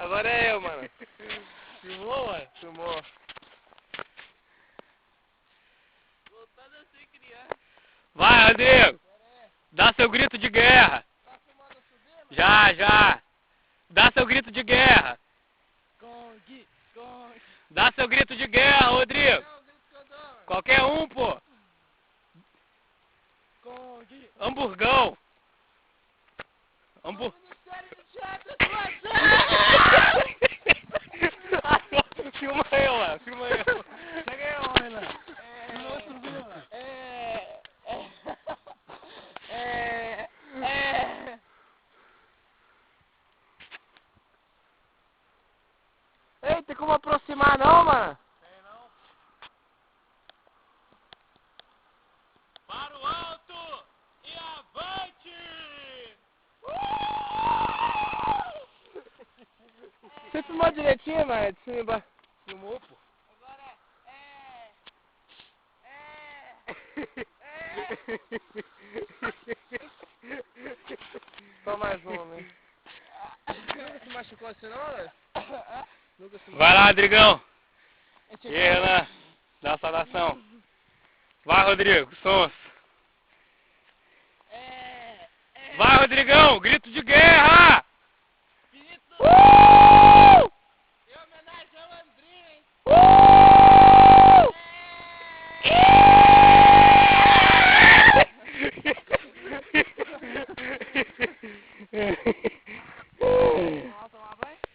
Agora é eu, mano. Filmou, mano? Filmou. Voltando assim, criança. Vai, Rodrigo. Dá seu grito de guerra. Tá filmando eu subir, mano? Já. Dá seu grito de guerra. Kong. Dá seu grito de guerra, Rodrigo. É o grito que eu dou, mano. Qualquer um, pô. Kong. Hamburgão. O Ministério do Teatro Filma eu lá, filma eu. Pega aí, Renan. Filmou subindo, mano. Ei, tem como aproximar não, mano? Tem não. Para o alto e avante! Você filmou direitinho, mano? De cima e embaixo. Filmou, pô. Agora Só mais um, né? Nunca se machucou assim não, velho? Nunca se Vai lá, Rodrigão. é. E aí, Renan? Dá uma saudação. Vai, Rodrigo, sons. Vai, Rodrigão, grito de guerra!